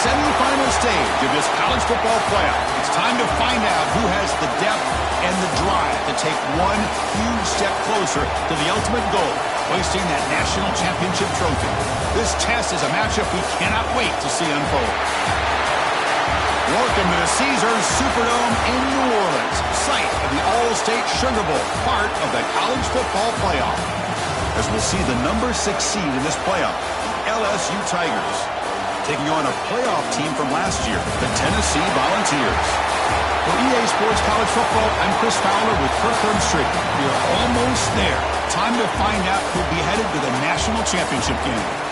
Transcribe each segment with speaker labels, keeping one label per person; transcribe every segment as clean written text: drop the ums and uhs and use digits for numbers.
Speaker 1: semifinal stage of this college football playoff. It's time to find out who has the depth and the drive to take one huge step closer to the ultimate goal, hoisting that national championship trophy. This test is a matchup we cannot wait to see unfold. Welcome to the Caesars Superdome in New Orleans, site of the All-State Sugar Bowl, part of the college football playoff. As we'll see the number 6 seed in this playoff, LSU Tigers, taking on a playoff team from last year, the Tennessee Volunteers. For EA Sports College Football, I'm Chris Fowler with Kirk Herbstreit. We're almost there. Time to find out who'll be headed to the national championship game.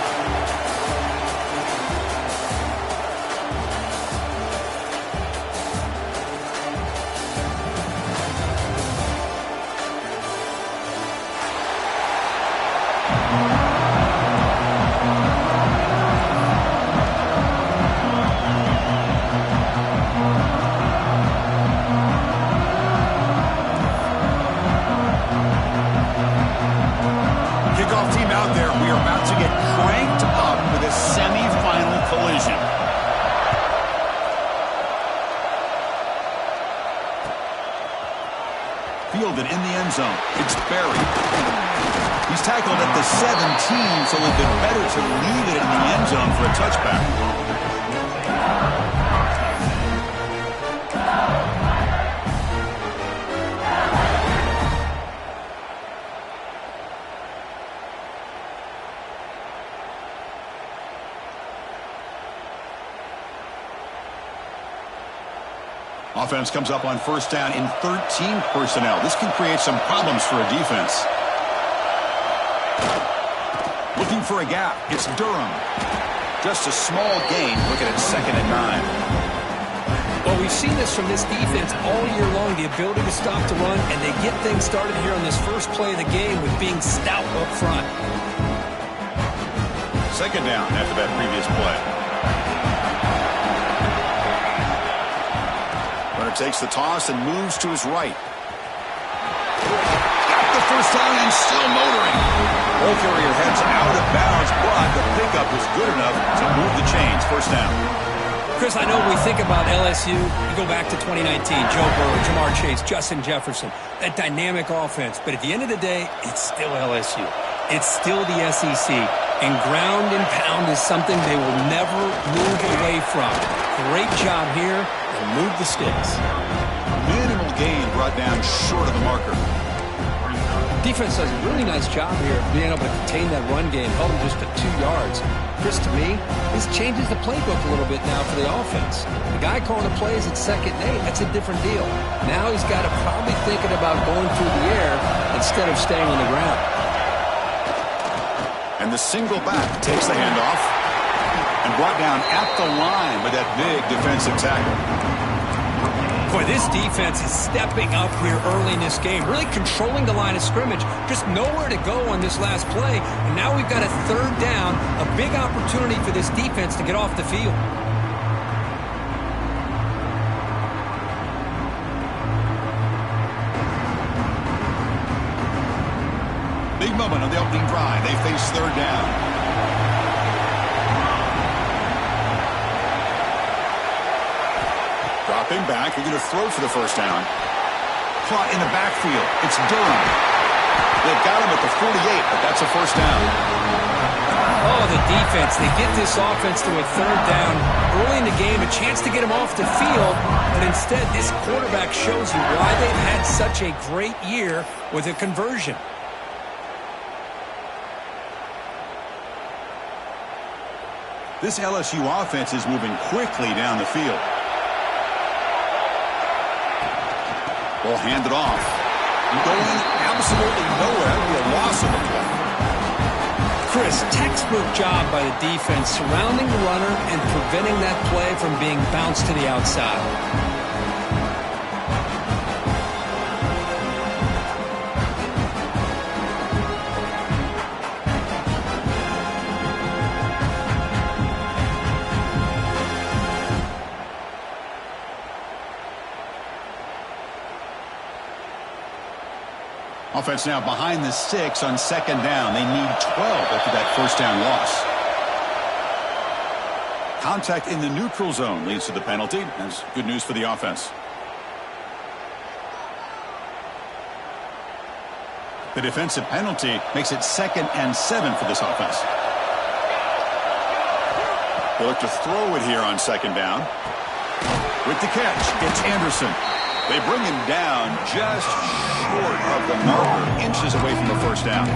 Speaker 1: Fielded in the end zone. It's buried. He's tackled at the 17, so a bit better to leave it in the end zone for a touchback. Offense comes up on first down in 13 personnel. This can create some problems for a defense. Looking for a gap. It's Durham. Just a small gain. Looking at 2nd and 9.
Speaker 2: Well, we've seen this from this defense all year long, the ability to stop the run, and they get things started here on this first play of the game with being stout up front.
Speaker 1: 2nd down after that previous play. Takes the toss and moves to his right. Got the first down and still motoring. Ball carrier heads out of bounds, but the pickup was good enough to move the chains. First down.
Speaker 2: Chris, I know when we think about LSU, you go back to 2019, Joe Burrow, Jamar Chase, Justin Jefferson, that dynamic offense. But at the end of the day, it's still LSU. It's still the SEC. And ground and pound is something they will never move away from. Great job here. Move the sticks.
Speaker 1: Minimal gain brought down short of the marker.
Speaker 2: Defense does a really nice job here of being able to contain that run game, held them just to 2 yards. Chris, to me, this changes the playbook a little bit now for the offense. The guy calling the plays at 2nd and 8, that's a different deal. Now he's got to probably thinking about going through the air instead of staying on the ground.
Speaker 1: And the single back takes the handoff and brought down at the line with that big defensive tackle.
Speaker 2: Boy, this defense is stepping up here early in this game, really controlling the line of scrimmage, just nowhere to go on this last play. And now we've got a 3rd down, a big opportunity for this defense to get off the field.
Speaker 1: Big moment on the opening drive. They face 3rd down. Dropping back, they're going to throw for the first down. Caught in the backfield. It's Durham. They've got him at the 48, but that's a first down.
Speaker 2: Oh, the defense. They get this offense to a 3rd down early in the game, a chance to get him off the field, but instead this quarterback shows you why they've had such a great year with a conversion.
Speaker 1: This LSU offense is moving quickly down the field. Ball handed off. Going absolutely nowhere. That'll be a loss of the play.
Speaker 2: Chris, textbook job by the defense surrounding the runner and preventing that play from being bounced to the outside.
Speaker 1: Offense now behind the 6 on 2nd down. They need 12 after that first down loss. Contact in the neutral zone leads to the penalty. That's good news for the offense. The defensive penalty makes it 2nd and 7 for this offense. They'll look to throw it here on 2nd down. With the catch, it's Anderson. They bring him down just short of the marker, inches away from the 1st down.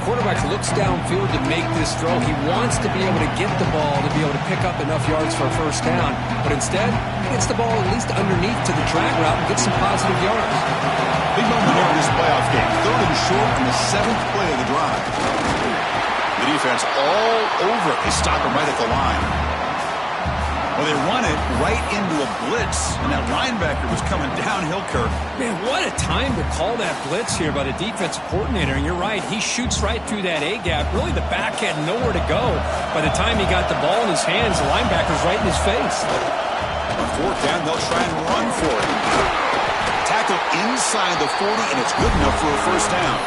Speaker 2: Quarterback looks downfield to make this throw. He wants to be able to get the ball to be able to pick up enough yards for a 1st down. But instead, he gets the ball at least underneath to the drag route and gets some positive yards.
Speaker 1: Big moment here in this playoff game. 3rd and short on the 7th play of the drive. The defense all over it. They stop him right at the line. Well, they run it right into a blitz, and that linebacker was coming downhill, Kirk.
Speaker 2: Man, what a time to call that blitz here by the defensive coordinator. And you're right, he shoots right through that A-gap. Really, the back had nowhere to go. By the time he got the ball in his hands, the linebacker's right in his face.
Speaker 1: On 4th down, they'll try and run for it. Tackle inside the 40, and it's good enough for a 1st down.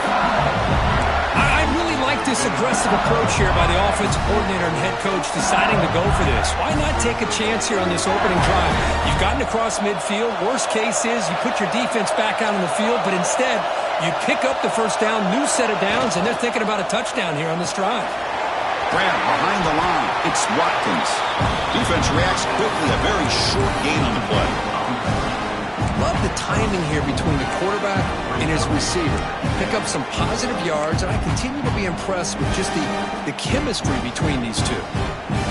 Speaker 2: I really like this aggressive approach here by the offensive coordinator and head coach deciding to go for this. Why not take a chance here on this opening drive? You've gotten across midfield. Worst case is you put your defense back out on the field, but instead you pick up the 1st down, new set of downs, and they're thinking about a touchdown here on this drive.
Speaker 1: Grab behind the line. It's Watkins. Defense reacts quickly. A very short gain on the play.
Speaker 2: Love the timing here between the quarterback and his receiver. Pick up some positive yards, and I continue to be impressed with just the chemistry between these two.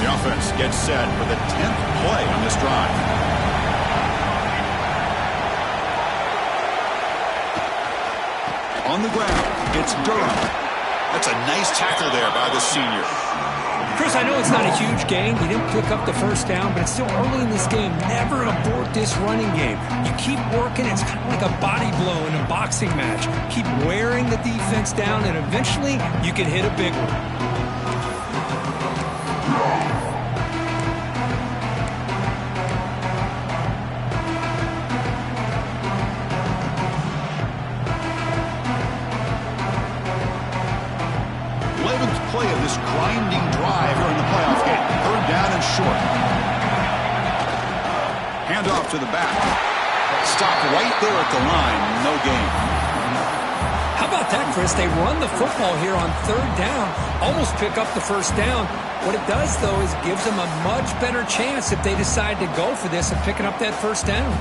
Speaker 1: The offense gets set for the 10th play on this drive. On the ground, it's Durham. That's a nice tackle there by the senior.
Speaker 2: Chris, I know it's not a huge gain. He didn't pick up the 1st down, but it's still early in this game. Never abort this running game. You keep working. It's kind of like a body blow in a boxing match. Keep wearing the defense down, and eventually you can hit a big one.
Speaker 1: Play of this grinding drive here in the playoff game. 3rd down and short. Hand off to the back. Stop right there at the line. No gain.
Speaker 2: How about that, Chris? They run the football here on 3rd down. Almost pick up the 1st down. What it does, though, is gives them a much better chance if they decide to go for this and picking up that 1st down.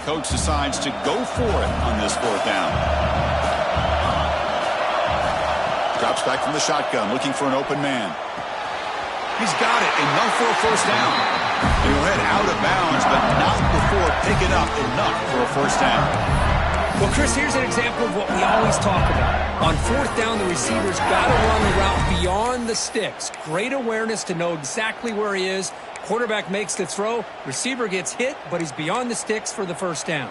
Speaker 1: Coach decides to go for it on this 4th down. Drops back from the shotgun, looking for an open man. He's got it, enough for a 1st down. He'll head out of bounds, but not before picking up enough for a 1st down.
Speaker 2: Well, Chris, here's an example of what we always talk about. On 4th down, the receiver's got to run the route beyond the sticks. Great awareness to know exactly where he is. Quarterback makes the throw. Receiver gets hit, but he's beyond the sticks for the 1st down.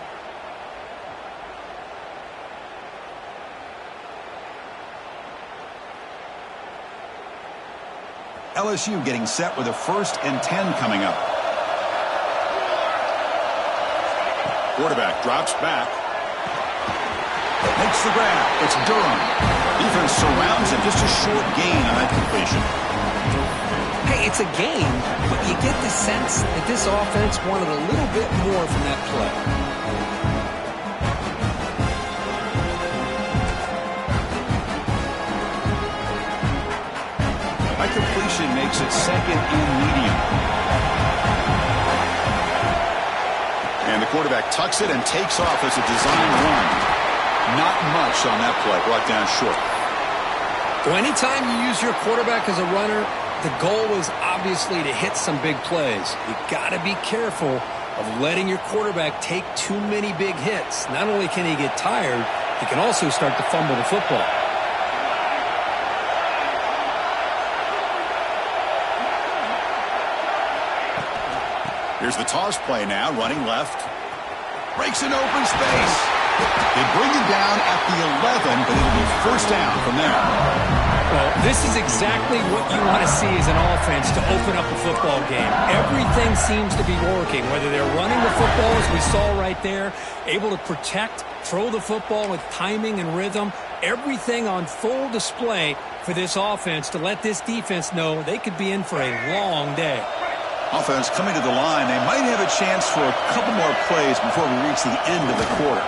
Speaker 1: LSU getting set with a 1st and 10 coming up. Quarterback drops back. Makes the grab. It's Durham. Defense surrounds him. Just a short gain on that completion.
Speaker 2: Hey, it's a game, but you get the sense that this offense wanted a little bit more from that play.
Speaker 1: That completion makes it 2nd and medium. And the quarterback tucks it and takes off as a design run. Not much on that play, brought down short.
Speaker 2: Well, anytime you use your quarterback as a runner, the goal is obviously to hit some big plays. You got to be careful of letting your quarterback take too many big hits. Not only can he get tired, he can also start to fumble the football.
Speaker 1: Here's the toss play now, running left. Breaks an open space. They bring him down at the 11, but it'll be 1st down from there.
Speaker 2: Well, this is exactly what you want to see as an offense to open up a football game. Everything seems to be working, whether they're running the football, as we saw right there, able to protect, throw the football with timing and rhythm, everything on full display for this offense to let this defense know they could be in for a long day.
Speaker 1: Offense coming to the line. They might have a chance for a couple more plays before we reach the end of the quarter.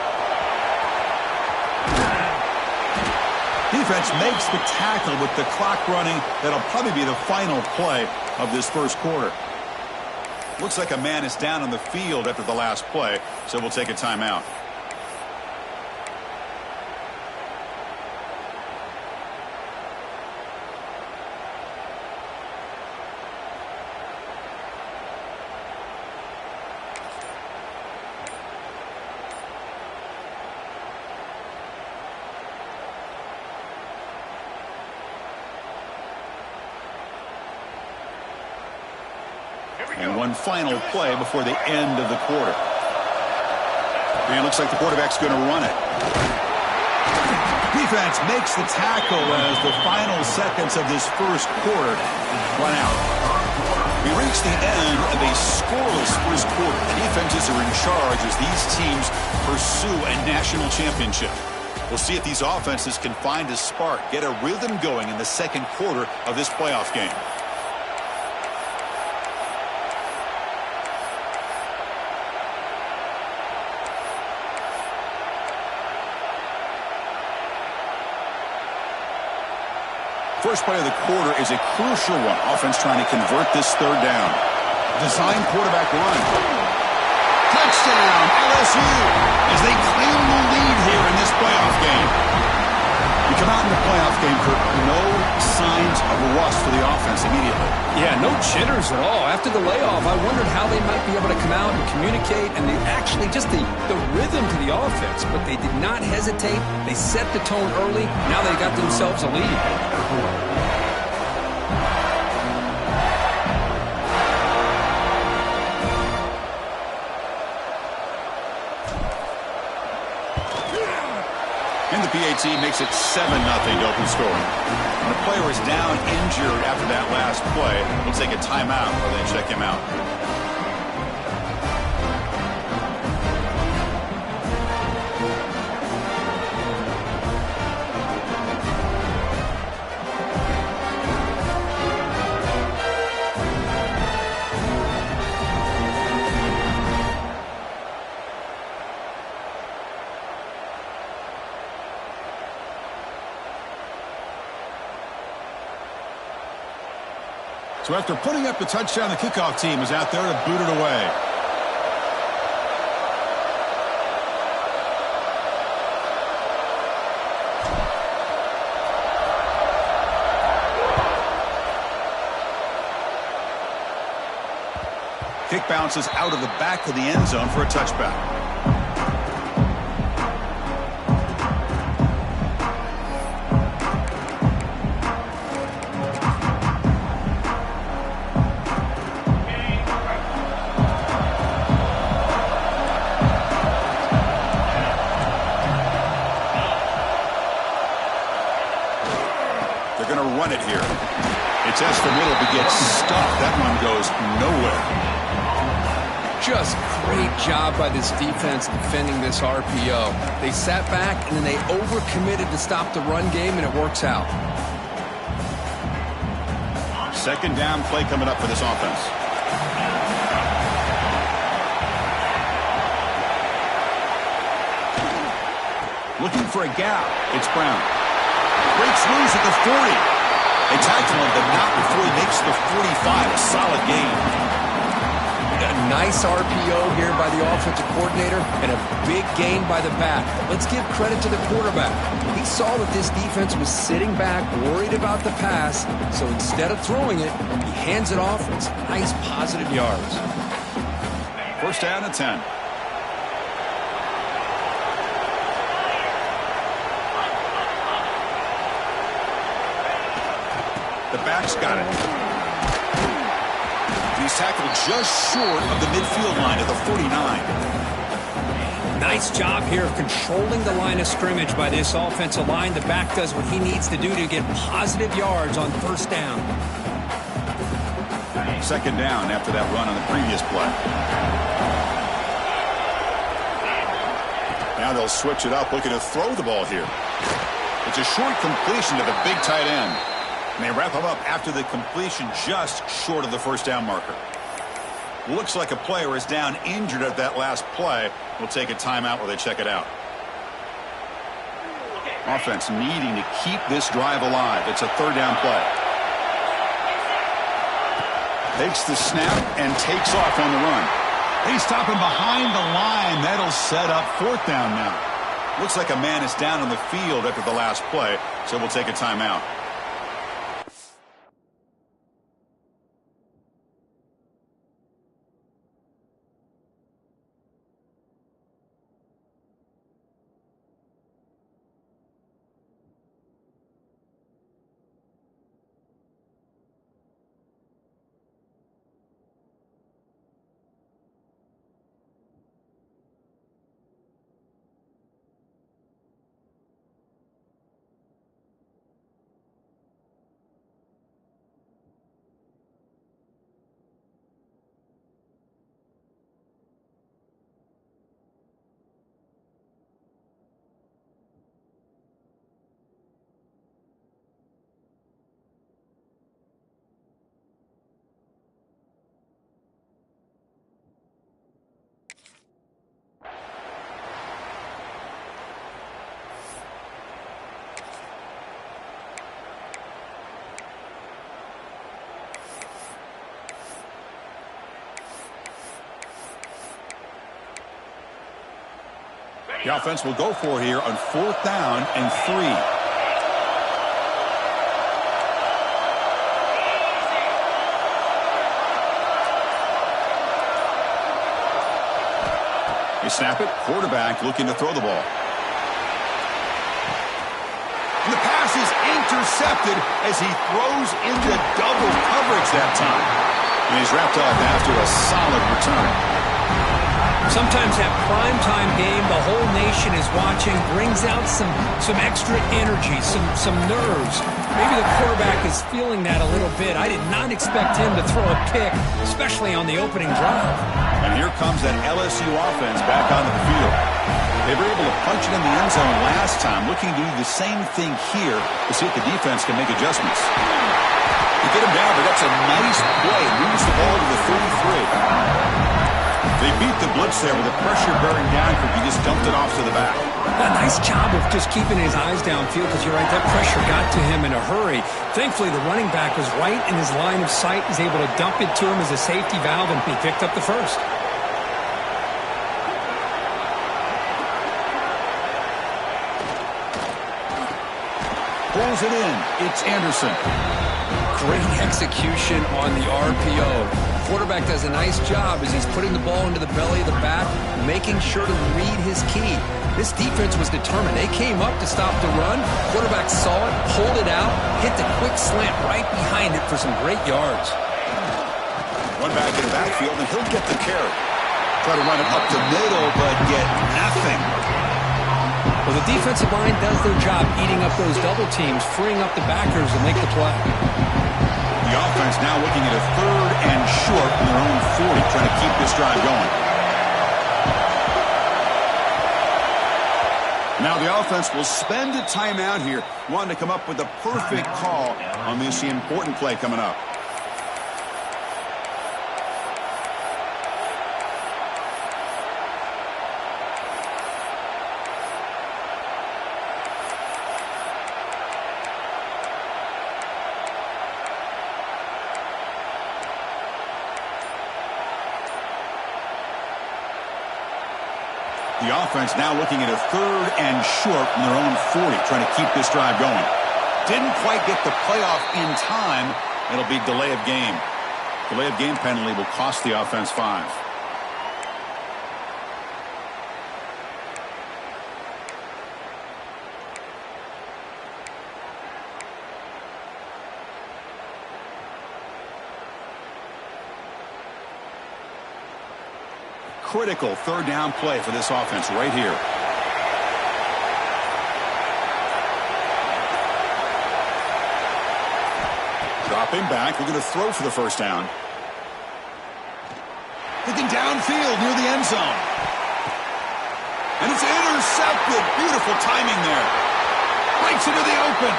Speaker 1: Defense makes the tackle with the clock running. That'll probably be the final play of this first quarter. Looks like a man is down on the field after the last play, so we'll take a timeout. And one final play before the end of the quarter. And it looks like the quarterback's going to run it. Defense makes the tackle as the final seconds of this first quarter run out. We reach the end of a scoreless first quarter. The defenses are in charge as these teams pursue a national championship. We'll see if these offenses can find a spark, get a rhythm going in the second quarter of this playoff game. First play of the quarter is a crucial one. Offense trying to convert this third down. Design quarterback run. Touchdown, LSU, as they claim the lead here in this playoff game. You come out in the playoff game for no signs of rust for the offense immediately.
Speaker 2: Yeah, no jitters at all. After the layoff, I wondered how they might be able to come out and communicate, and they actually just the rhythm to the offense. But they did not hesitate. They set the tone early. Now they got themselves a lead.
Speaker 1: And the PAT makes it 7-0 to open scoring. When a player is down injured after that last play, we'll take a timeout while they check him out. So after putting up the touchdown, the kickoff team is out there to boot it away. Kick bounces out of the back of the end zone for a touchback. Run it here. It's test the middle but gets stuffed. That one goes nowhere.
Speaker 2: Just great job by this defense defending this RPO. They sat back and then they overcommitted to stop the run game, and it works out.
Speaker 1: Second down play coming up for this offense. Looking for a gap. It's Brown. Breaks loose at the 40. They tackle him, but not before he makes the 45. A solid gain.
Speaker 2: A nice RPO here by the offensive coordinator and a big gain by the back. Let's give credit to the quarterback. He saw that this defense was sitting back, worried about the pass, so instead of throwing it, he hands it off. It's nice, positive yards.
Speaker 1: First down and 10. The back's got it. He's tackled just short of the midfield line at the 49.
Speaker 2: Nice job here of controlling the line of scrimmage by this offensive line. The back does what he needs to do to get positive yards on first down.
Speaker 1: Second down after that run on the previous play. Now they'll switch it up, looking to throw the ball here. It's a short completion to the big tight end. And they wrap him up after the completion just short of the first down marker. Looks like a player is down injured at that last play. We'll take a timeout while they check it out. Offense needing to keep this drive alive. It's a third down play. Takes the snap and takes off on the run. They stop him behind the line. That'll set up fourth down now. Looks like a man is down on the field after the last play, so we'll take a timeout. The offense will go for here on fourth down and 3. You snap it, quarterback looking to throw the ball. And the pass is intercepted as he throws into double coverage that time. And he's wrapped up after a solid return.
Speaker 2: Sometimes that primetime game, the whole nation is watching, brings out some extra energy, some nerves. Maybe the quarterback is feeling that a little bit. I did not expect him to throw a pick, especially on the opening drive.
Speaker 1: And here comes that LSU offense back onto the field. They were able to punch it in the end zone last time, looking to do the same thing here to see if the defense can make adjustments. To get him down, but that's a nice play. Moves the ball to the 33. They beat the blitz there with the pressure bearing down because he just dumped it off to the back.
Speaker 2: A nice job of just keeping his eyes downfield because you're right, that pressure got to him in a hurry. Thankfully, the running back was right in his line of sight. He's able to dump it to him as a safety valve, and he picked up the first.
Speaker 1: Pulls it in. It's Anderson.
Speaker 2: Great execution on the RPO. Quarterback does a nice job as he's putting the ball into the belly of the back, making sure to read his key. This defense was determined. They came up to stop the run. Quarterback saw it, pulled it out, hit the quick slant right behind it for some great yards.
Speaker 1: One back in the backfield, and he'll get the carry. Try to run it up the middle, but get nothing.
Speaker 2: Well, the defensive line does their job eating up those double teams, freeing up the backers to make the play.
Speaker 1: The offense now looking at a third and short from their own 40, trying to keep this drive going. Now the offense will spend a timeout here, wanting to come up with the perfect call on this important play coming up. The offense now looking at a third and short from their own 40, trying to keep this drive going. Didn't quite get the playoff in time. It'll be delay of game. Delay of game penalty will cost the offense 5. critical third down play for this offense right here. Dropping back, we're going to throw for the first down. Looking downfield near the end zone. And it's intercepted. Beautiful timing there. Breaks into the open.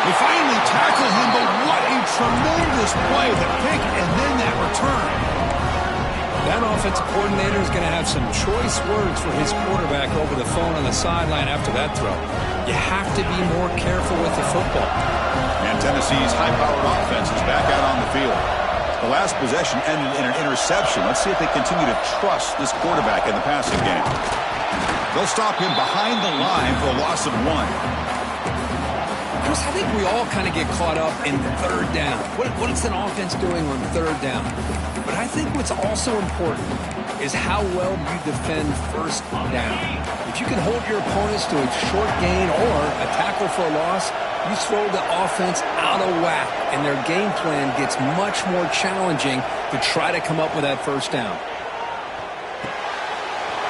Speaker 1: They finally tackle him, but what a tremendous play. The pick and then that return.
Speaker 2: That offensive coordinator is going to have some choice words for his quarterback over the phone on the sideline after that throw. You have to be more careful with the football.
Speaker 1: And Tennessee's high-powered offense is back out on the field. The last possession ended in an interception. Let's see if they continue to trust this quarterback in the passing game. They'll stop him behind the line for a loss of 1.
Speaker 2: Chris, I think we all kind of get caught up in third down. What is an offense doing on third down? But I think what's also important is how well you defend first down. If you can hold your opponents to a short gain or a tackle for a loss, you throw the offense out of whack, and their game plan gets much more challenging to try to come up with that first down.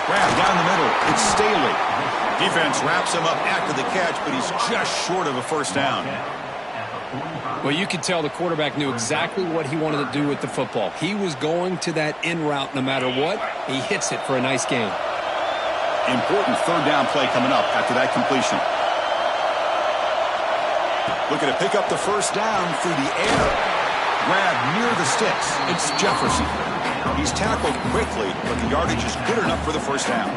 Speaker 1: Grab down the middle. It's Staley. Defense wraps him up after the catch, but he's just short of a first down.
Speaker 2: Well, you could tell the quarterback knew exactly what he wanted to do with the football. He was going to that in route no matter what. He hits it for a nice gain.
Speaker 1: Important third down play coming up after that completion. Looking to pick up the first down through the air. Grab near the sticks. It's Jefferson. He's tackled quickly, but the yardage is good enough for the first down.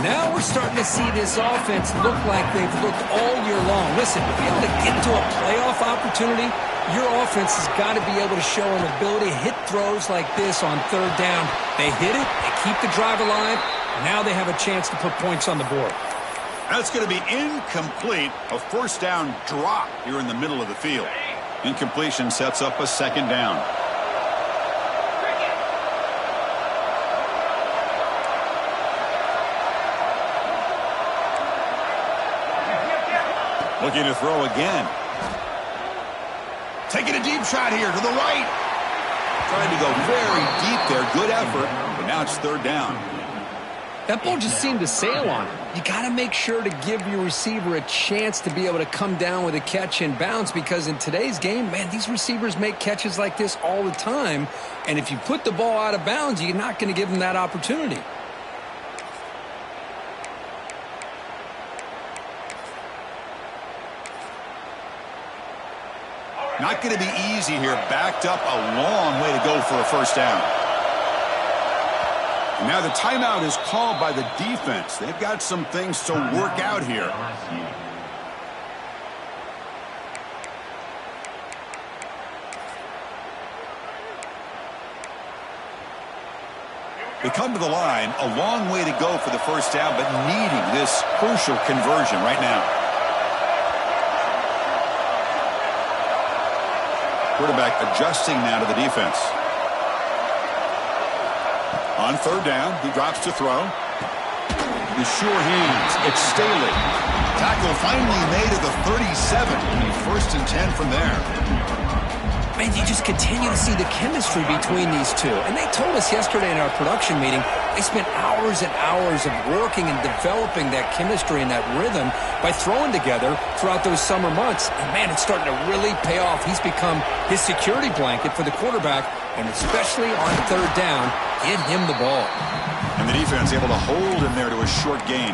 Speaker 2: Now we're starting to see this offense look like they've looked all year long. Listen, to be able to get to a playoff opportunity, your offense has got to be able to show an ability to hit throws like this on third down. They hit it, they keep the drive alive, now they have a chance to put points on the board.
Speaker 1: That's going to be incomplete. A first down drop here in the middle of the field. Incompletion sets up a second down. Looking to throw again. Taking a deep shot here to the right. Trying to go very deep there. Good effort, but now it's third down.
Speaker 2: That ball just seemed to sail on him. You got to make sure to give your receiver a chance to be able to come down with a catch and bounce, because in today's game, man, these receivers make catches like this all the time. And if you put the ball out of bounds, you're not going to give them that opportunity.
Speaker 1: Not going to be easy here. Backed up a long way to go for a first down. And now the timeout is called by the defense. They've got some things to work out here. They come to the line, a long way to go for the first down, but needing this crucial conversion right now. Quarterback adjusting now to the defense. On third down, he drops to throw. The sure hands. It's Staley. Tackle finally made at the 37. First and 10 from there.
Speaker 2: Man, you just continue to see the chemistry between these two. And they told us yesterday in our production meeting, they spent hours and hours of working and developing that chemistry and that rhythm by throwing together throughout those summer months. And, man, it's starting to really pay off. He's become his security blanket for the quarterback, and especially on third down, get him the ball.
Speaker 1: And the defense able to hold him there to a short gain.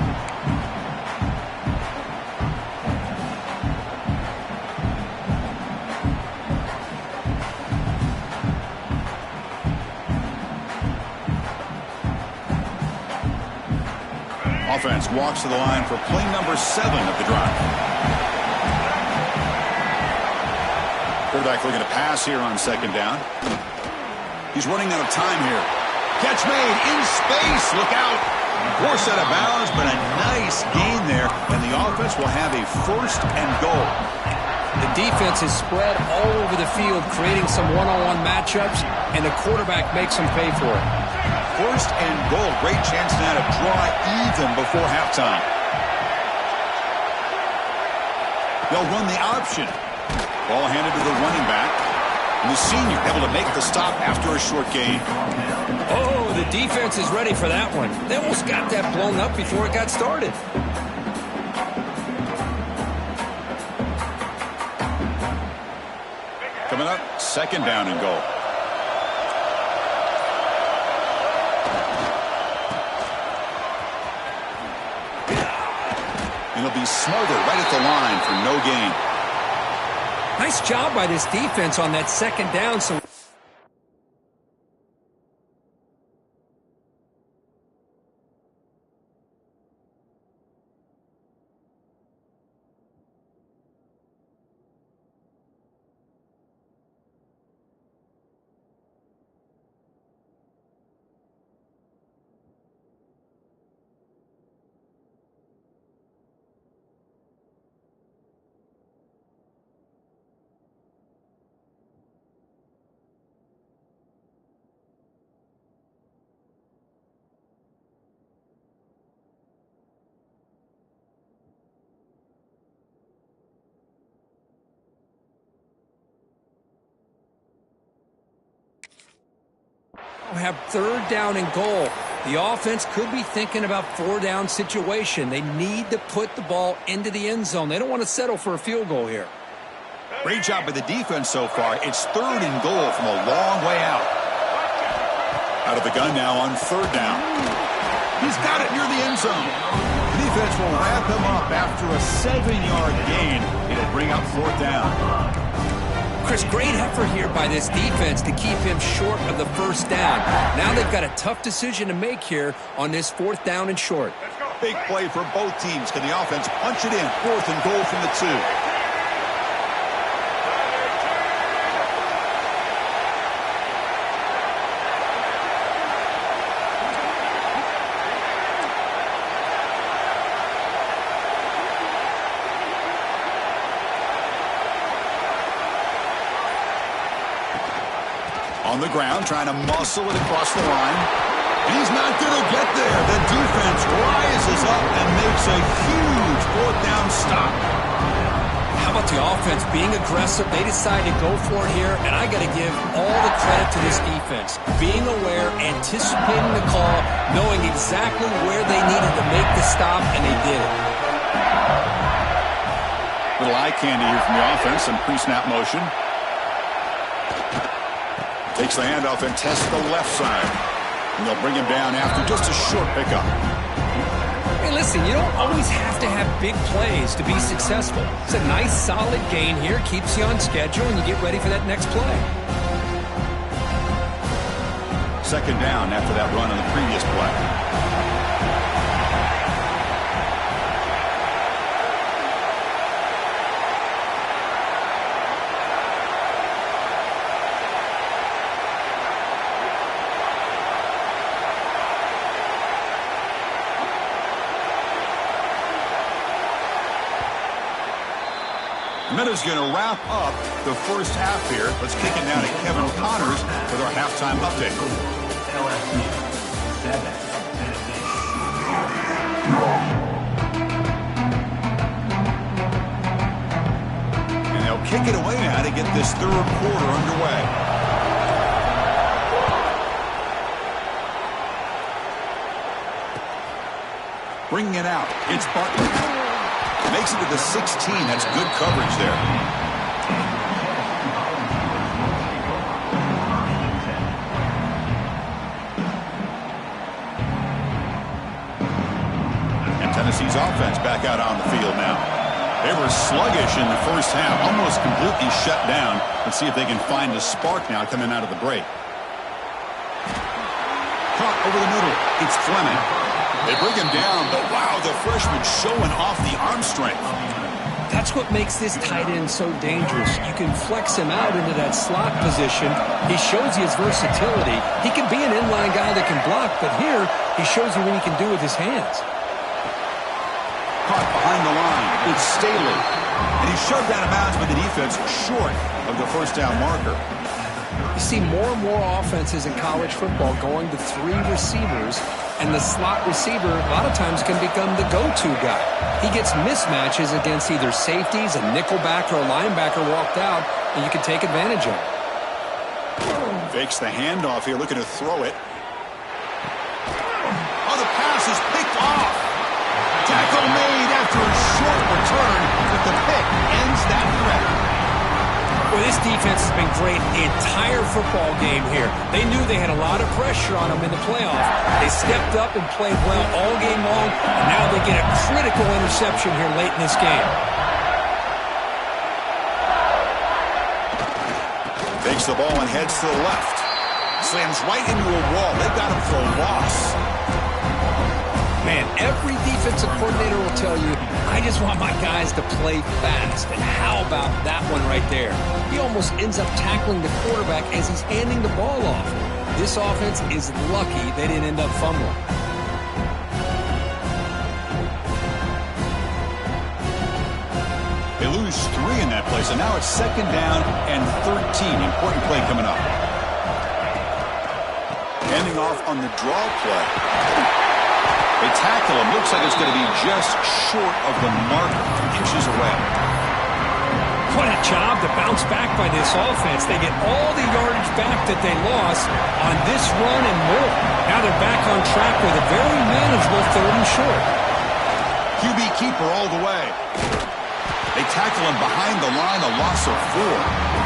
Speaker 1: Offense walks to the line for play number 7 of the drive. Quarterback looking to pass here on second down. He's running out of time here. Catch made in space. Look out. Forced out of bounds, but a nice gain there. And the offense will have a first and goal.
Speaker 2: The defense is spread all over the field, creating some one-on-one matchups, and the quarterback makes them pay for it.
Speaker 1: First and goal. Great chance now to draw even before halftime. They'll run the option. Ball handed to the running back. And the senior able to make the stop after a short gain.
Speaker 2: Oh, the defense is ready for that one. They almost got that blown up before it got started.
Speaker 1: Coming up, second down and goal. And he'll be smothered right at the line for no gain.
Speaker 2: Nice job by this defense on that second down. So have third down and goal. The offense could be thinking about four-down situation. They need to put the ball into the end zone. They don't want to settle for a field goal here.
Speaker 1: Great job by the defense so far. It's third and goal from a long way out. Out of the gun now on third down. He's got it near the end zone. The defense will wrap him up after a 7-yard gain. It'll bring up fourth down.
Speaker 2: Chris, great effort here by this defense to keep him short of the first down. Now they've got a tough decision to make here on this fourth down and short.
Speaker 1: Big play for both teams. Can the offense punch it in? Fourth and goal from the 2. On the ground, trying to muscle it across the line. He's not going to get there. The defense rises up and makes a huge fourth down stop.
Speaker 2: How about the offense being aggressive? They decide to go for it here, and I got to give all the credit to this defense. Being aware, anticipating the call, knowing exactly where they needed to make the stop, and they did it.
Speaker 1: Little eye candy here from the offense, some pre-snap motion. Takes the handoff and tests the left side. And they'll bring him down after just a short pickup.
Speaker 2: Hey, listen, you don't always have to have big plays to be successful. It's a nice, solid gain here. Keeps you on schedule, and you get ready for that next play.
Speaker 1: Second down after that run on the previous play. Minutes going to wrap up the first half here. Let's kick it down to Kevin Connors with our halftime update. And they'll kick it away now to get this third quarter underway. Bringing it out, it's Butler. Makes it to the 16. That's good coverage there. And Tennessee's offense back out on the field now. They were sluggish in the first half, almost completely shut down. Let's see if they can find a spark now coming out of the break. Caught over the middle. It's Fleming. They bring him down, but wow, the freshman showing off the arm strength.
Speaker 2: That's what makes this tight end so dangerous. You can flex him out into that slot position. He shows you his versatility. He can be an inline guy that can block, but here he shows you what he can do with his hands.
Speaker 1: Caught behind the line. It's Staley. And he's shoved out of bounds by the defense short of the first down marker.
Speaker 2: You see more and more offenses in college football going to 3 receivers, and the slot receiver a lot of times can become the go-to guy. He gets mismatches against either safeties, a nickelback, or a linebacker walked out, and you can take advantage of it.
Speaker 1: Fakes the handoff here, looking to throw it. pick ends that threat.
Speaker 2: Well, this defense has been great the entire football game here. They knew they had a lot of pressure on them in the playoff. They stepped up and played well all game long, and now they get a critical interception here late in this game.
Speaker 1: Takes the ball and heads to the left. Slams right into a wall. They've got him for a loss.
Speaker 2: Man, every defensive coordinator will tell you, I just want my guys to play fast. And how about that one right there? He almost ends up tackling the quarterback as he's handing the ball off. This offense is lucky they didn't end up fumbling.
Speaker 1: They lose 3 in that play, so now it's 2nd down and 13. Important play coming up. Ending off on the draw play. They tackle him. Looks like it's going to be just short of the marker, inches away.
Speaker 2: What a job to bounce back by this offense. They get all the yardage back that they lost on this run and more. Now they're back on track with a very manageable 3rd and short.
Speaker 1: QB keeper all the way. They tackle him behind the line, a loss of 4.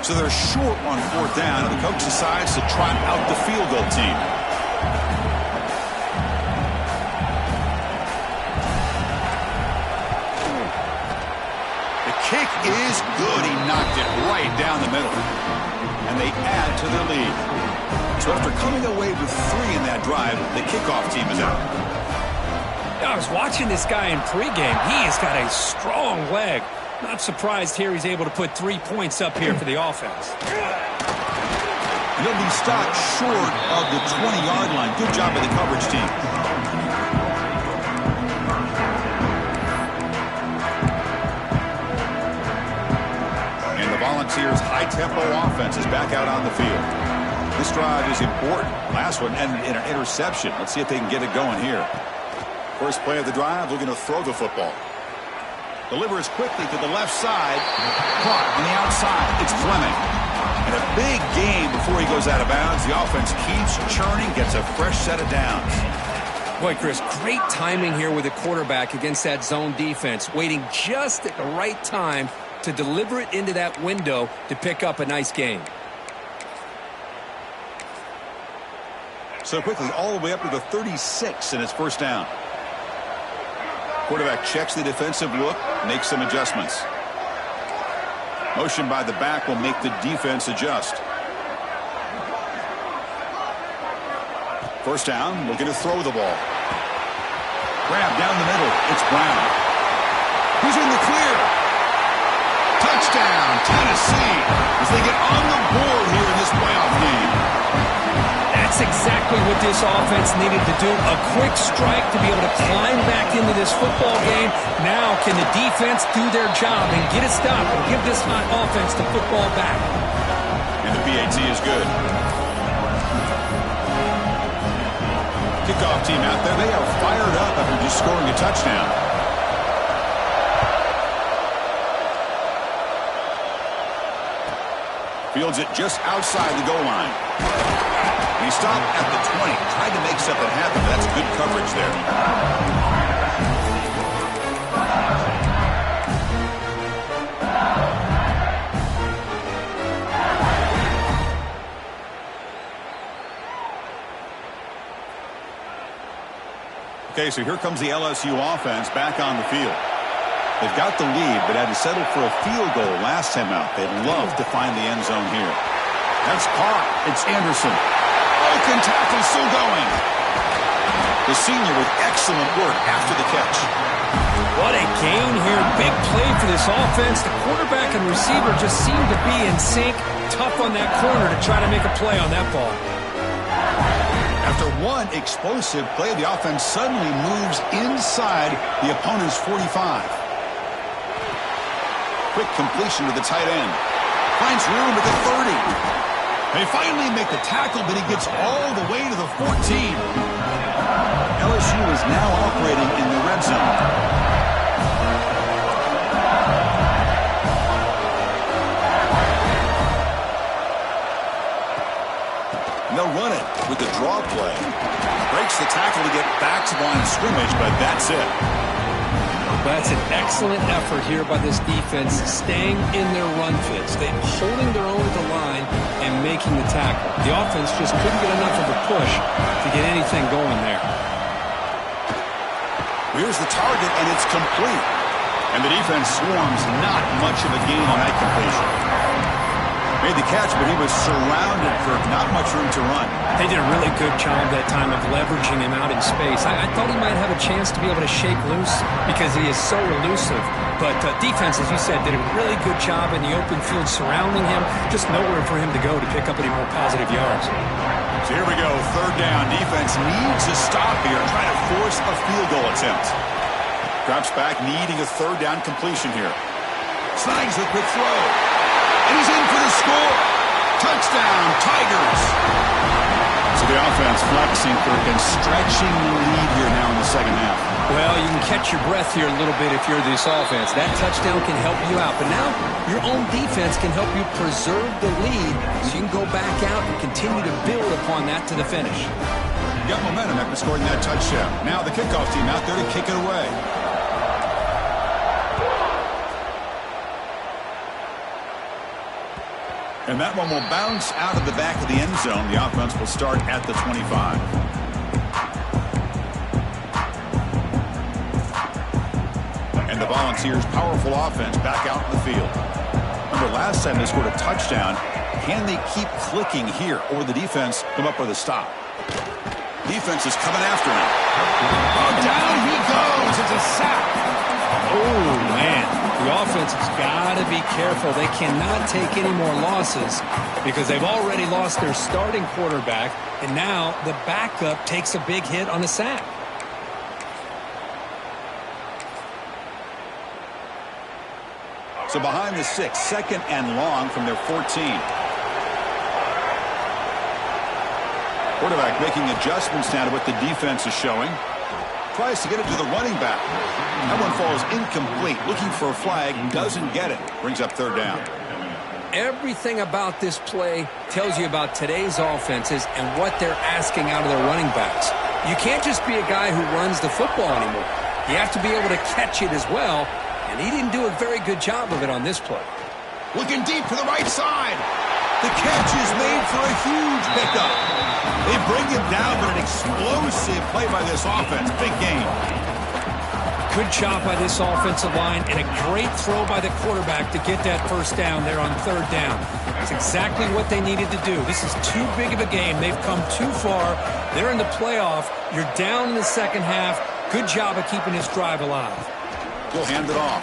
Speaker 1: So they're short on 4th down, and the coach decides to trot out the field goal team. The kick is good. He knocked it right down the middle. And they add to their lead. So after coming away with 3 in that drive, the kickoff team is out.
Speaker 2: I was watching this guy in pregame. He has got a strong leg. Not surprised here he's able to put 3 points up here for the offense.
Speaker 1: He'll be stopped short of the 20-yard line. Good job by the coverage team. And the Volunteers' high-tempo offense is back out on the field. This drive is important. Last one ended in an interception. Let's see if they can get it going here. First play of the drive, looking to throw the football. Delivers quickly to the left side. Caught on the outside. It's Fleming. And a big game before he goes out of bounds. The offense keeps churning, gets a fresh set of downs.
Speaker 2: Boy, Chris, great timing here with the quarterback against that zone defense. Waiting just at the right time to deliver it into that window to pick up a nice gain.
Speaker 1: So quickly, all the way up to the 36, and it's 1st down. Quarterback checks the defensive look, makes some adjustments. Motion by the back will make the defense adjust. 1st down, looking to throw the ball. Grab down the middle. It's Brown. He's in the clear. Touchdown, Tennessee, as they get on the board here in this playoff game.
Speaker 2: That's exactly what this offense needed to do. A quick strike to be able to climb back into this football game. Now can the defense do their job and get a stop and give this hot offense the football back?
Speaker 1: And the PAT is good. Kickoff team out there. They are fired up after just scoring a touchdown. Fields it just outside the goal line. He stopped at the 20, tried to make something happen. That's good coverage there. Okay, so here comes the LSU offense back on the field. They've got the lead, but had to settle for a field goal last time out. They'd love to find the end zone here. That's caught. It's Anderson. Broken tackle, still going. The senior with excellent work after the catch.
Speaker 2: What a gain here. Big play for this offense. The quarterback and receiver just seem to be in sync. Tough on that corner to try to make a play on that ball.
Speaker 1: After one explosive play, the offense suddenly moves inside the opponent's 45. Quick completion to the tight end. Finds room at the 30. They finally make the tackle, but he gets all the way to the 14. LSU is now operating in the red zone. And they'll run it with the draw play. Breaks the tackle to get back to the line of scrimmage, but that's it.
Speaker 2: That's an excellent effort here by this defense, staying in their run fits. They're holding their own at the line and making the tackle. The offense just couldn't get enough of a push to get anything going there.
Speaker 1: Here's the target, and it's complete. And the defense swarms not much of a gain on that completion. Made the catch, but he was surrounded for not much room to run.
Speaker 2: They did a really good job that time of leveraging him out in space. I thought he might have a chance to be able to shake loose because he is so elusive. But defense, as you said, did a really good job in the open field surrounding him. Just nowhere for him to go to pick up any more positive yards.
Speaker 1: So here we go, third down. Defense needs a stop here, trying to force a field goal attempt. Drops back, needing a third down completion here. Snags the quick throw. And he's in for the score. Touchdown, Tigers. So the offense flexing and stretching the lead here now in the second half.
Speaker 2: Well, you can catch your breath here a little bit if you're this offense. That touchdown can help you out. But now your own defense can help you preserve the lead so you can go back out and continue to build upon that to the finish.
Speaker 1: You got momentum after scoring that touchdown. Now the kickoff team out there to kick it away. And that one will bounce out of the back of the end zone. The offense will start at the 25. And the Volunteers' powerful offense back out in the field. Remember, last time they scored a touchdown. Can they keep clicking here, or the defense come up with a stop? Defense is coming after him. Oh, down he goes. It's a sack.
Speaker 2: Oh, man. The offense has got to be careful. They cannot take any more losses because they've already lost their starting quarterback, and now the backup takes a big hit on the sack.
Speaker 1: So behind the 6, second and long from their 14. Quarterback making adjustments now to what the defense is showing. Tries to get it to the running back. That one falls incomplete. Looking for a flag. Doesn't get it. Brings up third down.
Speaker 2: Everything about this play tells you about today's offenses and what they're asking out of their running backs. You can't just be a guy who runs the football anymore. You have to be able to catch it as well, and he didn't do a very good job of it on this play.
Speaker 1: Looking deep for the right side. The catch is made for a huge pickup. They bring him down, but an explosive play by this offense. Big game.
Speaker 2: Good job by this offensive line and a great throw by the quarterback to get that first down there on third down. That's exactly what they needed to do. This is too big of a game. They've come too far. They're in the playoff. You're down in the second half. Good job of keeping this drive alive.
Speaker 1: He'll hand it off.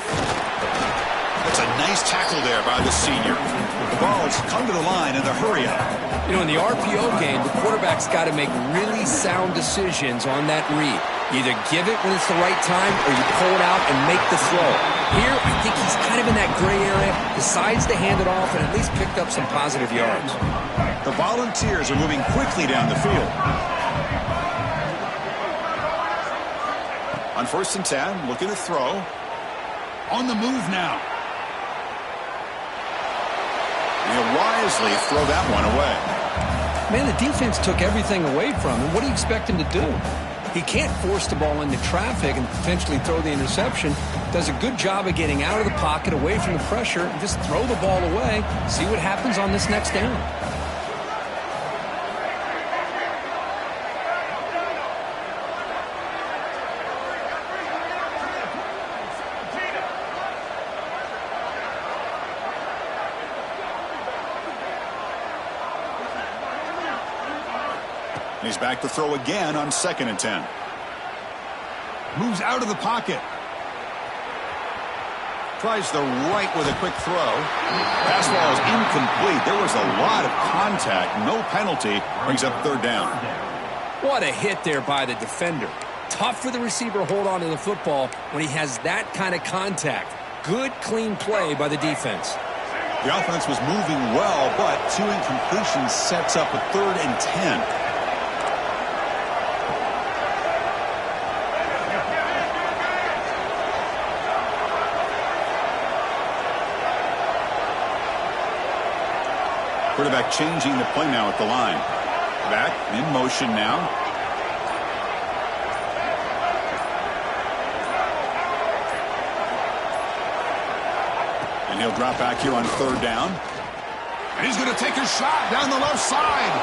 Speaker 1: That's a nice tackle there by the senior. The ball's come to the line in the hurry up.
Speaker 2: You know, in the RPO game, the quarterback's got to make really sound decisions on that read. You either give it when it's the right time or you pull it out and make the throw. Here, I think he's kind of in that gray area, decides to hand it off and at least picked up some positive yards.
Speaker 1: The Volunteers are moving quickly down the field. On 1st and 10, looking to throw. On the move now. He'll wisely throw that one away.
Speaker 2: Man, the defense took everything away from him. What do you expect him to do? He can't force the ball into traffic and potentially throw the interception. Does a good job of getting out of the pocket, away from the pressure, and just throw the ball away. See what happens on this next down.
Speaker 1: He's back to throw again on 2nd and 10. Moves out of the pocket. Tries the right with a quick throw. Pass ball is incomplete. There was a lot of contact. No penalty. Brings up third down.
Speaker 2: What a hit there by the defender. Tough for the receiver to hold on to the football when he has that kind of contact. Good, clean play by the defense.
Speaker 1: The offense was moving well, but 2 incompletions sets up a 3rd and 10. Quarterback changing the play now at the line. Back in motion now. He'll drop back here on third down. And he's going to take a shot down the left side.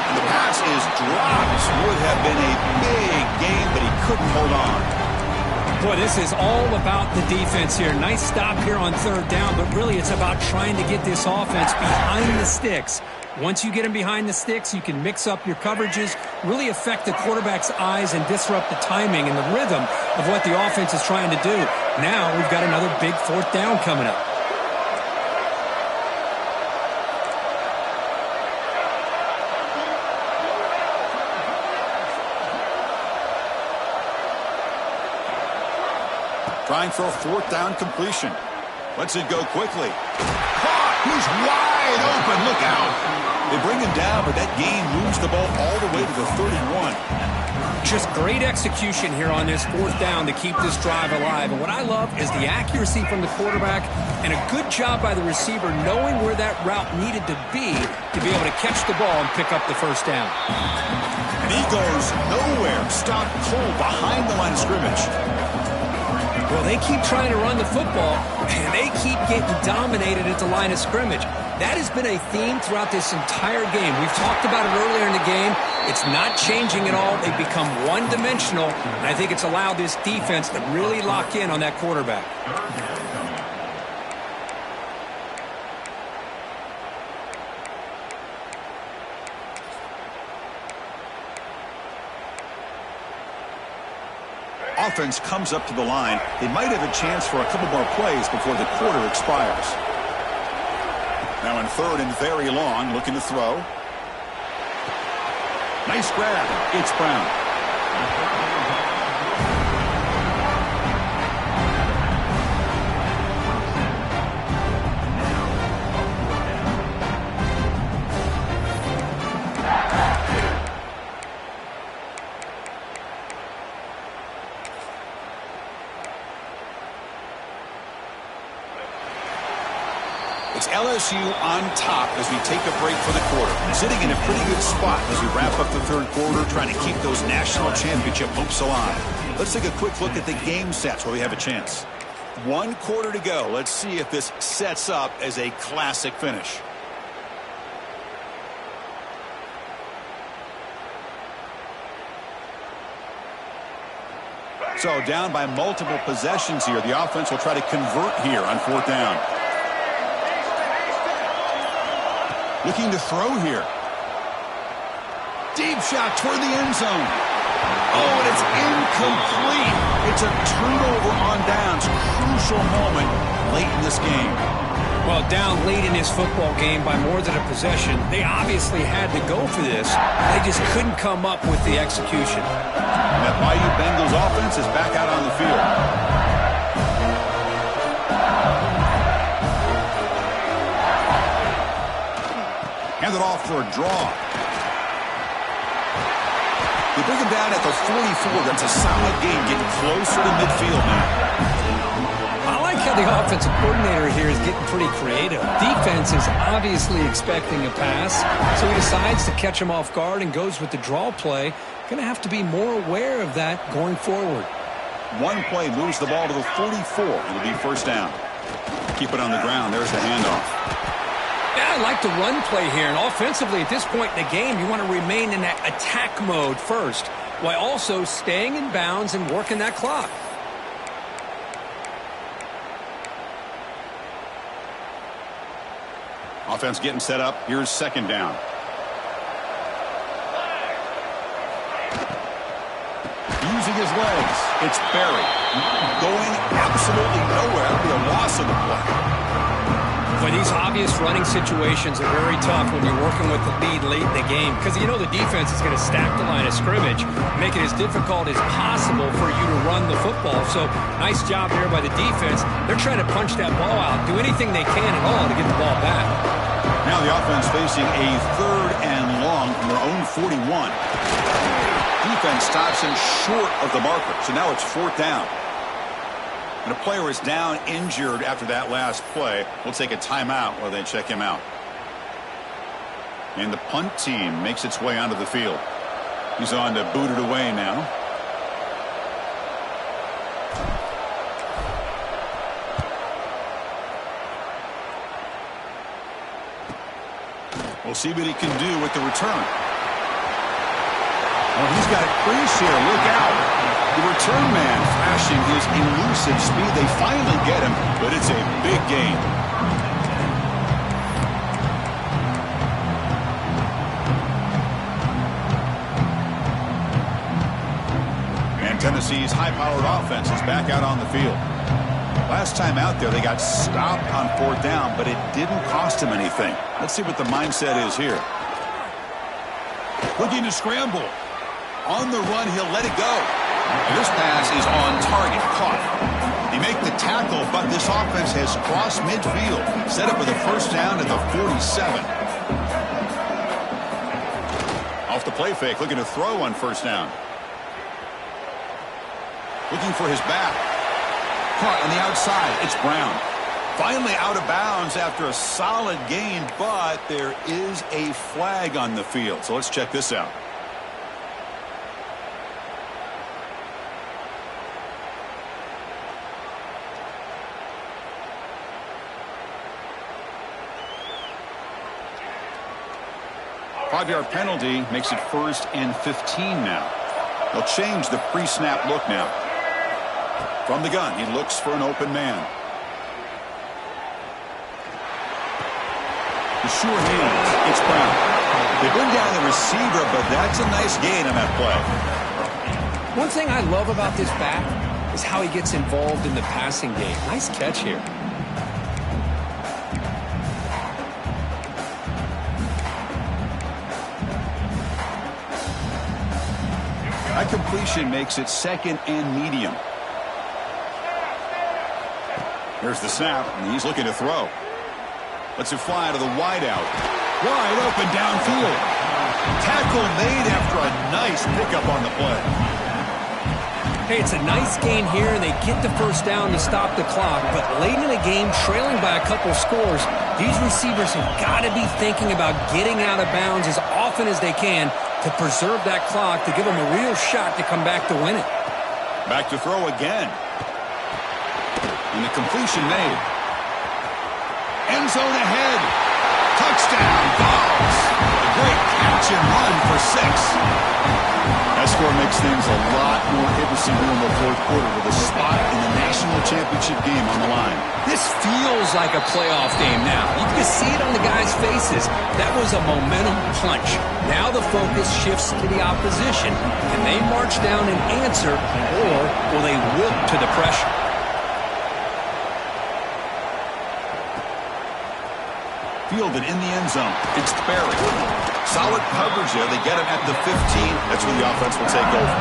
Speaker 1: And the pass is dropped. Would have been a big game, but he couldn't hold on.
Speaker 2: Boy, this is all about the defense here. Nice stop here on third down, but really it's about trying to get this offense behind the sticks. Once you get them behind the sticks, you can mix up your coverages, really affect the quarterback's eyes and disrupt the timing and the rhythm of what the offense is trying to do. Now we've got another big fourth down coming up.
Speaker 1: Trying for a fourth down completion. Lets it go quickly. Caught! He's wide open. Look out. They bring him down, but that gain moves the ball all the way to the 31.
Speaker 2: Just great execution here on this fourth down to keep this drive alive. And what I love is the accuracy from the quarterback and a good job by the receiver knowing where that route needed to be able to catch the ball and pick up the first down.
Speaker 1: And he goes nowhere. Stopped cold behind the line of scrimmage.
Speaker 2: Well, they keep trying to run the football, and they keep getting dominated at the line of scrimmage. That has been a theme throughout this entire game. We've talked about it earlier in the game. It's not changing at all. They've become one-dimensional, and I think it's allowed this defense to really lock in on that quarterback.
Speaker 1: Offense comes up to the line. They might have a chance for a couple more plays before the quarter expires. Now in third and very long, looking to throw. Nice grab. It's Brown. It's LSU on top as we take a break for the quarter. Sitting in a pretty good spot as we wrap up the third quarter, trying to keep those national championship hopes alive. Let's take a quick look at the game sets where we have a chance. 1 quarter to go. Let's see if this sets up as a classic finish. So down by multiple possessions here. The offense will try to convert here on fourth down. Looking to throw here. Deep shot toward the end zone. Oh, and it's incomplete. It's a turnover on downs. Crucial moment late in this game.
Speaker 2: Well, down late in this football game by more than a possession, they obviously had to go for this. They just couldn't come up with the execution.
Speaker 1: And that Bayou Bengals offense is back out on the field. Hand it off for a draw. They bring him down at the 44. That's a solid game, getting closer to midfield now.
Speaker 2: I like how the offensive coordinator here is getting pretty creative. Defense is obviously expecting a pass, so he decides to catch him off guard and goes with the draw play. Going to have to be more aware of that going forward.
Speaker 1: One play moves the ball to the 44. It'll be first down. Keep it on the ground. There's the handoff.
Speaker 2: Yeah, I like the run play here, and offensively at this point in the game, you want to remain in that attack mode first, while also staying in bounds and working that clock.
Speaker 1: Offense getting set up. Here's second down. Using his legs. It's Barry. Going absolutely nowhere. That'll be a loss of the play.
Speaker 2: But these obvious running situations are very tough when you're working with the lead late in the game because you know the defense is going to stack the line of scrimmage, make it as difficult as possible for you to run the football. So nice job there by the defense. They're trying to punch that ball out, do anything they can at all to get the ball back.
Speaker 1: Now the offense facing a third and long from their own 41. Defense stops him short of the marker, so now it's fourth down. And a player is down injured after that last play. We'll take a timeout while they check him out. And the punt team makes its way onto the field. He's on to boot it away now. We'll see what he can do with the return. Oh, he's got a crease here. Look out. The return man flashing his elusive speed. They finally get him, but it's a big gain. And Tennessee's high-powered offense is back out on the field. Last time out there, they got stopped on 4th down, but it didn't cost him anything. Let's see what the mindset is here. Looking to scramble. On the run, he'll let it go. And this pass is on target, caught. He make the tackle, but this offense has crossed midfield. Set up with a first down at the 47. Off the play fake, looking to throw on first down. Looking for his back. Caught on the outside. It's Brown. Finally out of bounds after a solid gain, but there is a flag on the field. So let's check this out. Five-yard penalty makes it 1st and 15 now. They'll change the pre-snap look now. From the gun, he looks for an open man. The sure hands, it's Brown. They bring down the receiver, but that's a nice gain on that play.
Speaker 2: One thing I love about this back is how he gets involved in the passing game. Nice catch here.
Speaker 1: That completion makes it 2nd and medium. Here's the snap, and he's looking to throw. Lets it fly to the wideout. Wide open downfield. Tackle made after a nice pickup on the play.
Speaker 2: Hey, it's a nice gain here, and they get the first down to stop the clock. But late in the game, trailing by a couple scores, these receivers have got to be thinking about getting out of bounds as often as they can to preserve that clock, to give them a real shot to come back to win it.
Speaker 1: Back to throw again. And the completion made. End zone ahead. Touchdown, Dogs. A great catch and run for 6. That score makes things a lot more interesting here in the 4th quarter with a spot in the national championship game on the line.
Speaker 2: This feels like a playoff game now. You can see it on the guys' faces. That was a momentum punch. Now the focus shifts to the opposition. Can they march down and answer, or will they wilt to the pressure?
Speaker 1: Fielded in the end zone. It's Barry. Solid coverage there. They get him at the 15. That's where the offense will take over.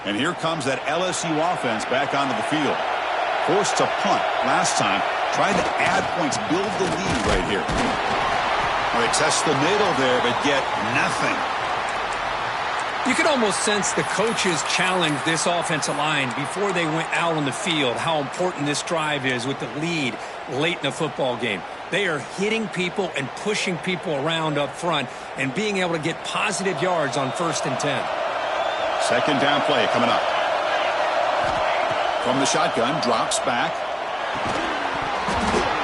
Speaker 1: And here comes that LSU offense back onto the field. Forced to punt last time. Tried to add points, build the lead right here. They test the middle there, but get nothing.
Speaker 2: You can almost sense the coaches challenge this offensive line before they went out on the field, how important this drive is with the lead late in the football game. They are hitting people and pushing people around up front and being able to get positive yards on 1st and 10.
Speaker 1: 2nd down play coming up. From the shotgun, drops back.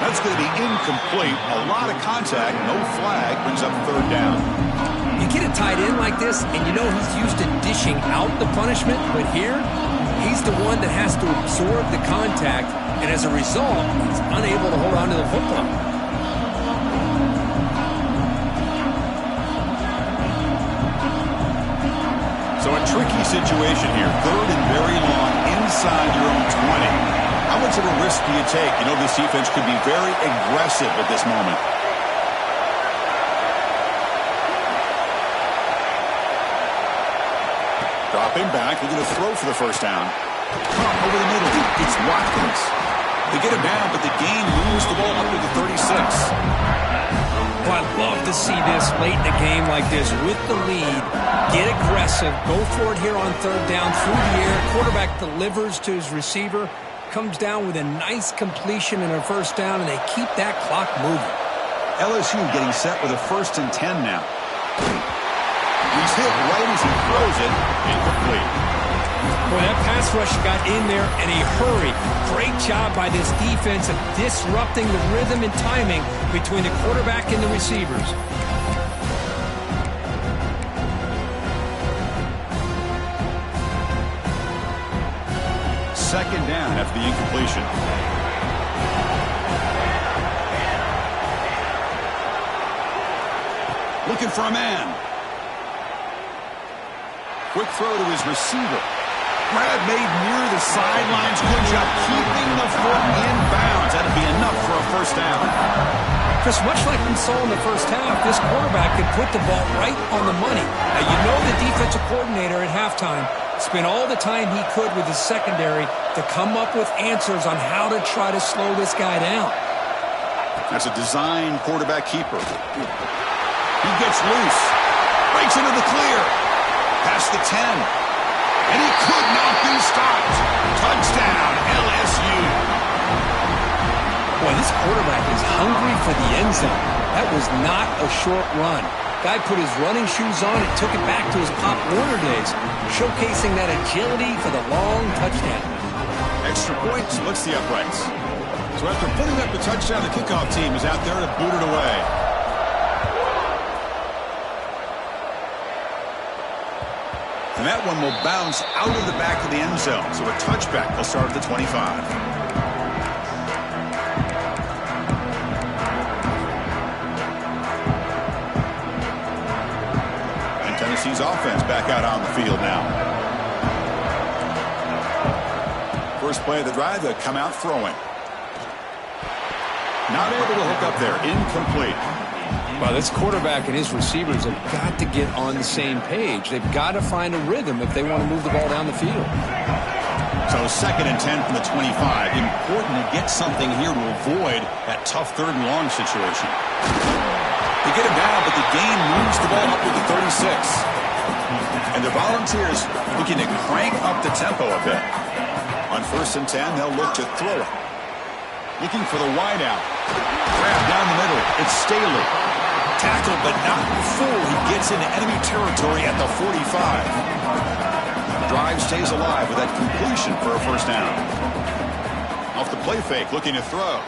Speaker 1: That's going to be incomplete. A lot of contact, no flag, brings up 3rd down.
Speaker 2: You get a tight end like this, and you know he's used to dishing out the punishment, but here, he's the one that has to absorb the contact, and as a result, he's unable to hold on to the football.
Speaker 1: So a tricky situation here. 3rd and very long inside your own 20. How much of a risk do you take? You know this defense could be very aggressive at this moment. Dropping back, looking to throw for the first down. Over the middle, it's Watkins. They get him down, but the gain moves the ball up to the 36.
Speaker 2: Well, I'd love to see this late in a game like this with the lead. Get aggressive, go for it here on 3rd down through the air. Quarterback delivers to his receiver. Comes down with a nice completion and a first down, and they keep that clock moving.
Speaker 1: LSU getting set with a 1st and 10 now. hit right as he throws it. Incomplete.
Speaker 2: Boy, that pass rush got in there in a hurry. Great job by this defense of disrupting the rhythm and timing between the quarterback and the receivers.
Speaker 1: Second down after the incompletion. Looking for a man. Quick throw to his receiver. Grab made near the sidelines. Good job keeping the foot in bounds. That'll be enough for a first down.
Speaker 2: Chris, much like we saw in the first half, this quarterback could put the ball right on the money. Now, you know the defensive coordinator at halftime spent all the time he could with his secondary to come up with answers on how to try to slow this guy down.
Speaker 1: That's a design quarterback keeper. He gets loose. Breaks into the clear. Past the 10. And he could not be stopped. Touchdown, LSU.
Speaker 2: Boy, this quarterback is hungry for the end zone. That was not a short run. Guy put his running shoes on and took it back to his Pop Warner days, showcasing that agility for the long touchdown.
Speaker 1: Extra point splits the uprights. So after putting up the touchdown, the kickoff team is out there to boot it away. And that one will bounce out of the back of the end zone. So a touchback will start at the 25. And Tennessee's offense back out on the field now. First play of the drive, they'll come out throwing. Not able to hook up there. Incomplete.
Speaker 2: Well, this quarterback and his receivers have got to get on the same page. They've got to find a rhythm if they want to move the ball down the field.
Speaker 1: So 2nd and 10 from the 25. Important to get something here to avoid that tough 3rd and long situation. They get him down, but the gain moves the ball up to the 36. And the Volunteers looking to crank up the tempo a bit. On 1st and 10, they'll look to throw it. Looking for the wide out. Grab down the middle. It's Staley. Tackled, but not before he gets into enemy territory at the 45. Drive stays alive with that completion for a first down. Off the play fake, looking to throw.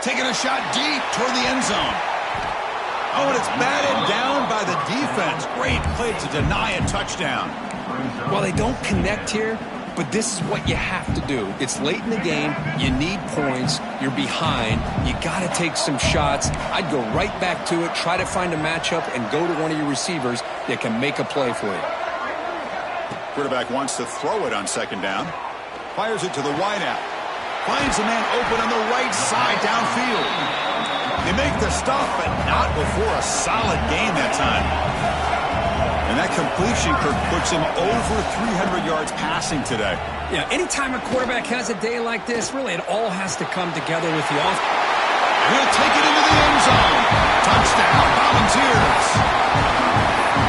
Speaker 1: Taking a shot deep toward the end zone. Oh, and it's batted down by the defense. Great play to deny a touchdown.
Speaker 2: Well, they don't connect here, but this is what you have to do. It's late in the game. You need points. You're behind. You got to take some shots. I'd go right back to it, try to find a matchup, and go to one of your receivers that can make a play for you.
Speaker 1: Quarterback wants to throw it on 2nd down. Fires it to the wideout. Finds a man open on the right side downfield. They make the stop, but not before a solid gain that time. And that completion, Kirk, puts him over 300 yards passing today.
Speaker 2: Yeah, anytime a quarterback has a day like this, really it all has to come together with the offense.
Speaker 1: He'll take it into the end zone. Touchdown, Volunteers.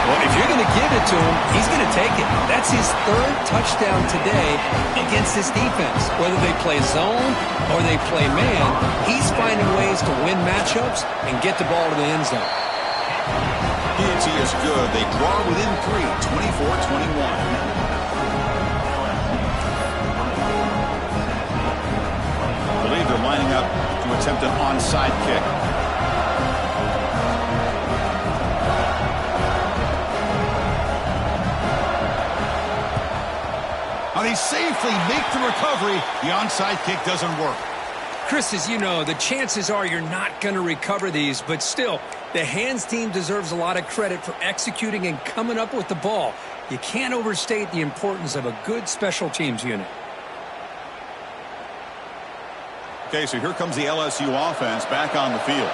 Speaker 2: Well, if you're going to give it to him, he's going to take it. That's his 3rd touchdown today against this defense. Whether they play zone or they play man, he's finding ways to win matchups and get the ball to the end zone.
Speaker 1: PNT is good. They draw within 3, 24-21. I believe they're lining up to attempt an onside kick. Now they safely make the recovery. The onside kick doesn't work.
Speaker 2: Chris, as you know, the chances are you're not going to recover these, but still, the hands team deserves a lot of credit for executing and coming up with the ball. You can't overstate the importance of a good special teams unit.
Speaker 1: Okay, so here comes the LSU offense back on the field.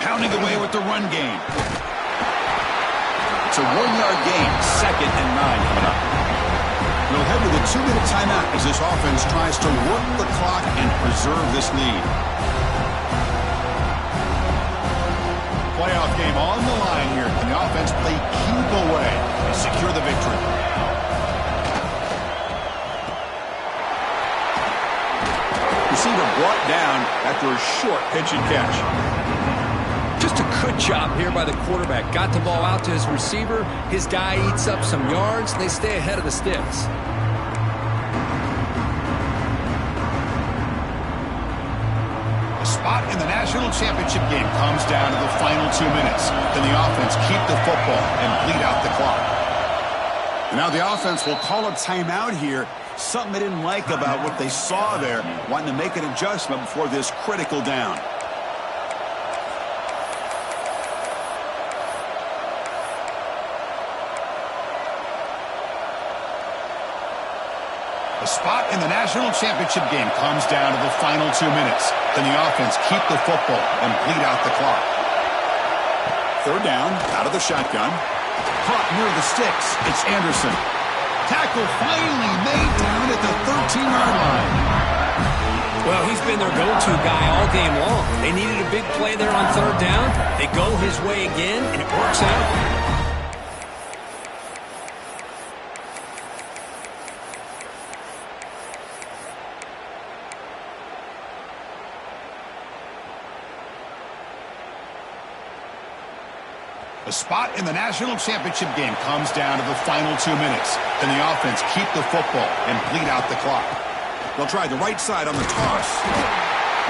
Speaker 1: Pounding away with the run game. It's a 1-yard gain, 2nd and 9 coming up. We'll head to the 2-minute timeout as this offense tries to work the clock and preserve this lead. Playoff game on the line here. Can the offense play keep away and secure the victory? Receiver brought down after a short pitch and catch.
Speaker 2: Just a good job here by the quarterback. Got the ball out to his receiver. His guy eats up some yards. They stay ahead of the sticks.
Speaker 1: The spot in the national championship game comes down to the final 2 minutes. Then the offense keep the football and bleed out the clock. And now the offense will call a timeout here. Something they didn't like about what they saw there. Wanting to make an adjustment before this critical down. The spot in the national championship game comes down to the final 2 minutes. Then the offense keep the football and bleed out the clock. Third down, out of the shotgun. Caught near the sticks. It's Anderson. Tackle finally made down at the 13-yard line.
Speaker 2: Well, he's been their go-to guy all game long. They needed a big play there on third down. They go his way again, and it works out.
Speaker 1: The spot in the national championship game comes down to the final 2 minutes. Then the offense keep the football and bleed out the clock. They'll try the right side on the toss.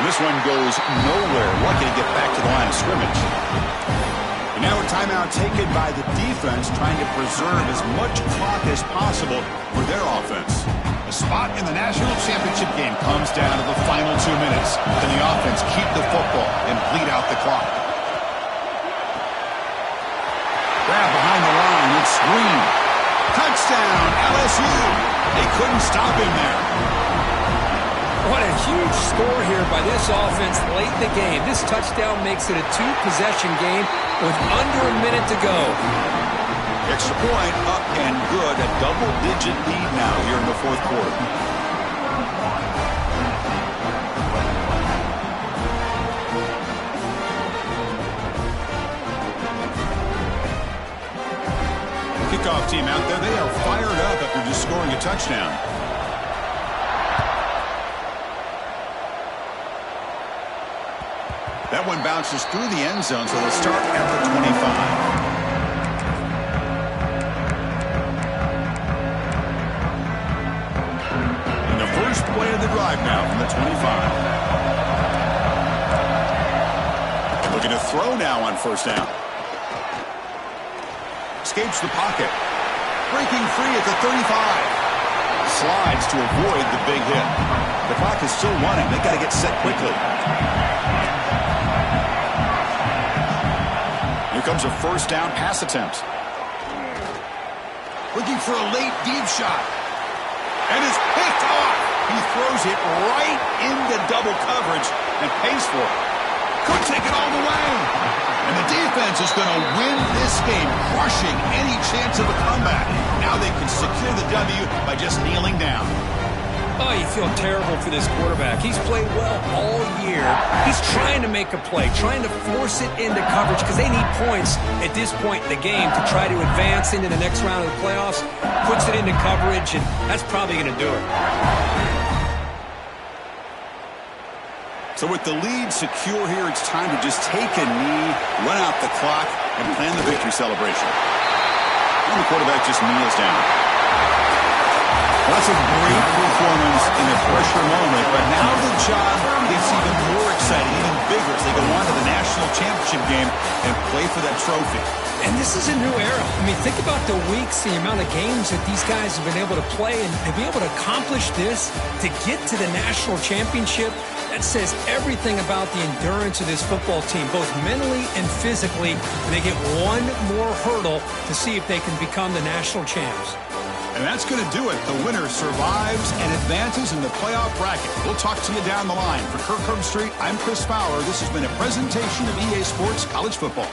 Speaker 1: And this one goes nowhere. Lucky to get back to the line of scrimmage. And now a timeout taken by the defense, trying to preserve as much clock as possible for their offense. The spot in the national championship game comes down to the final 2 minutes. Then the offense keep the football and bleed out the clock. Grab behind the line, it's Green. Touchdown, LSU. They couldn't stop him there.
Speaker 2: What a huge score here by this offense late in the game. This touchdown makes it a two-possession game with under a minute to go.
Speaker 1: Extra point up and good. A double-digit lead now here in the fourth quarter. Kickoff team out there, they are fired up after just scoring a touchdown. That one bounces through the end zone, so they'll start at the 25. And the first play of the drive now from the 25. Looking to throw now on first down. Escapes the pocket. Breaking free at the 35. Slides to avoid the big hit. The clock is still running. They got to get set quickly. Here comes a first down pass attempt. Looking for a late deep shot. And it's picked off. He throws it right into double coverage and pays for it. Could take it all the way. And the defense is going to win this game, crushing any chance of a comeback. Now they can secure the W by just kneeling down.
Speaker 2: Oh, you feel terrible for this quarterback. He's played well all year. He's trying to make a play, trying to force it into coverage because they need points at this point in the game to try to advance into the next round of the playoffs. Puts it into coverage, and that's probably going to do it.
Speaker 1: So with the lead secure here, it's time to just take a knee, run out the clock, and plan the victory celebration. And the quarterback just kneels down. Well, that's a great performance in a pressure moment, but now the job gets even more exciting, even bigger as they go on to the national championship game and play for that trophy.
Speaker 2: And this is a new era. I mean, think about the weeks, the amount of games that these guys have been able to play, and to be able to accomplish this, to get to the national championship, that says everything about the endurance of this football team, both mentally and physically. And they get one more hurdle to see if they can become the national champs.
Speaker 1: And that's going to do it. The winner survives and advances in the playoff bracket. We'll talk to you down the line. For Kirk Herbstreit, I'm Chris Fowler. This has been a presentation of EA Sports College Football.